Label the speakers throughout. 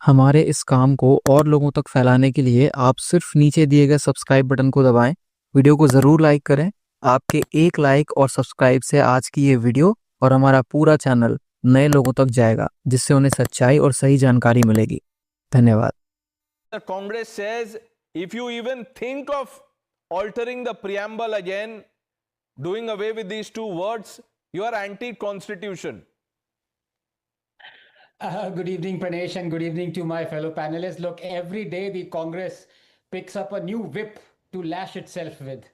Speaker 1: हमारे इस काम को और लोगों तक फैलाने के लिए आप सिर्फ नीचे दिए गए सब्सक्राइब बटन को दबाएं। वीडियो को ज़रूर लाइक करें। आपके एक लाइक और सब्सक्राइब से आज की ये वीडियो और हमारा पूरा चैनल नए लोगों तक जाएगा, जिससे उन्हें सच्चाई और सही जानकारी मिलेगी। धन्यवाद।
Speaker 2: The Congress says if you even think of altering the preamble again, doing away with these two words, you are anti-constitution.
Speaker 3: Good evening, Pranesh, and good evening to my fellow panelists. Look, every day the Congress picks up a new whip to lash itself with.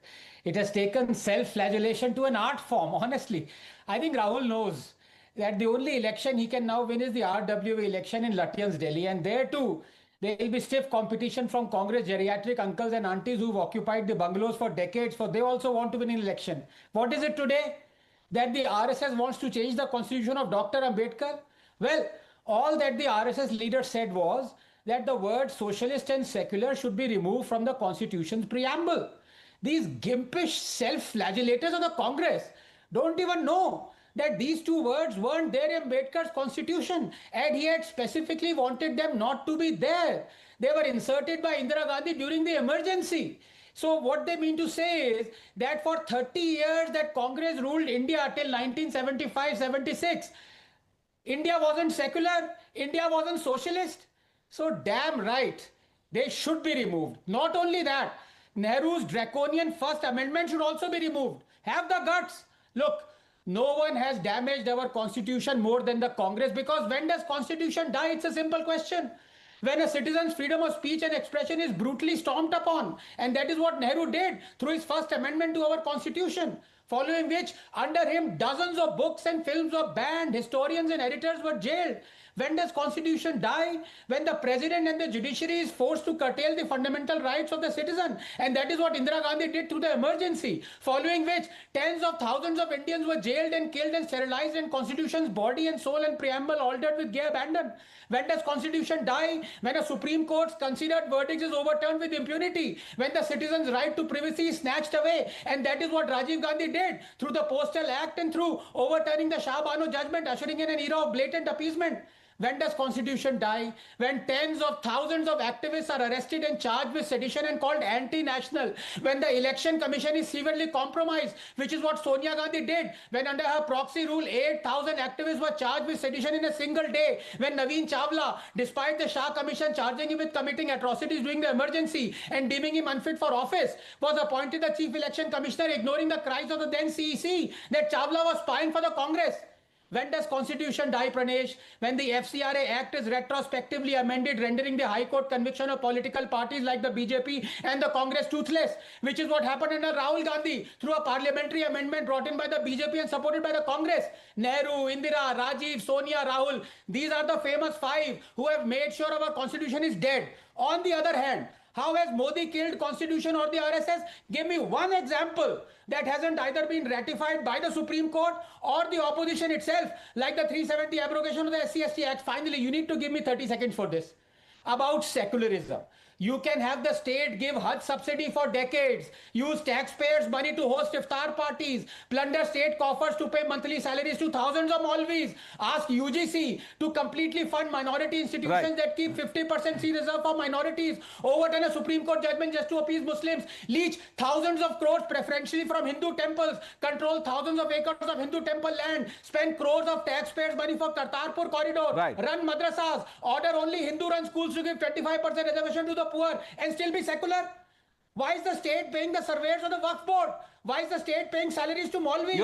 Speaker 3: It has taken self-flagellation to an art form, honestly. I think Rahul knows that the only election he can now win is the RWA election in Lutyens, Delhi. And there too, there will be stiff competition from Congress geriatric uncles and aunties who've occupied the bungalows for decades, for they also want to win an election. What is it today? That the RSS wants to change the constitution of Dr. Ambedkar? Well, all that the RSS leader said was that the words socialist and secular should be removed from the constitution's preamble. These gimpish self-flagellators of the Congress don't even know that these two words weren't there in Ambedkar's constitution, and he had specifically wanted them not to be there. They were inserted by Indira Gandhi during the emergency. So what they mean to say is that for 30 years that Congress ruled India till 1975-76, India wasn't secular, India wasn't socialist. So damn right, they should be removed. Not only that, Nehru's draconian First Amendment should also be removed. Have the guts. Look, no one has damaged our constitution more than the Congress, because when does constitution die? It's a simple question. When a citizen's freedom of speech and expression is brutally stomped upon, and that is what Nehru did through his First Amendment to our constitution, following which under him dozens of books and films were banned, historians and editors were jailed. When does constitution die? When the president and the judiciary is forced to curtail the fundamental rights of the citizen, and that is what Indira Gandhi did through the emergency, following which tens of thousands of Indians were jailed and killed and sterilized, and constitution's body and soul and preamble altered with gay abandon. When does constitution die? When a Supreme Court's considered verdict is overturned with impunity, when the citizen's right to privacy is snatched away, and that is what Rajiv Gandhi did through the Postal Act and through overturning the Shah Bano judgment, ushering in an era of blatant appeasement. When does constitution die? When tens of thousands of activists are arrested and charged with sedition and called anti-national. When the election commission is severely compromised, which is what Sonia Gandhi did. When under her proxy rule, 8,000 activists were charged with sedition in a single day. When Naveen Chawla, despite the Shah commission charging him with committing atrocities during the emergency and deeming him unfit for office, was appointed the chief election commissioner, ignoring the cries of the then CEC that Chawla was spying for the Congress. When does constitution die, Pranesh? When the FCRA Act is retrospectively amended, rendering the High Court conviction of political parties like the BJP and the Congress toothless, which is what happened under Rahul Gandhi through a parliamentary amendment brought in by the BJP and supported by the Congress. Nehru, Indira, Rajiv, Sonia, Rahul, these are the famous five who have made sure our constitution is dead. On the other hand, how has Modi killed constitution or the RSS? Give me one example that hasn't either been ratified by the Supreme Court or the opposition itself, like the 370 abrogation of the SC/ST Act. Finally, you need to give me 30 seconds for this. About secularism. You can have the state give Hajj subsidy for decades, use taxpayers' money to host iftar parties, plunder state coffers to pay monthly salaries to thousands of Maulvis, ask UGC to completely fund minority institutions that keep 50% seat reserved for minorities, overturn a Supreme Court judgment just to appease Muslims, leech thousands of crores preferentially from Hindu temples, control thousands of acres of Hindu temple land, spend crores of taxpayers' money for Kartarpur corridor, run madrasas, order only Hindu-run schools to give 25% reservation to the poor and still be secular? Why is the state paying the surveyors of the Waqf board? Why is the state paying salaries to Maulvis?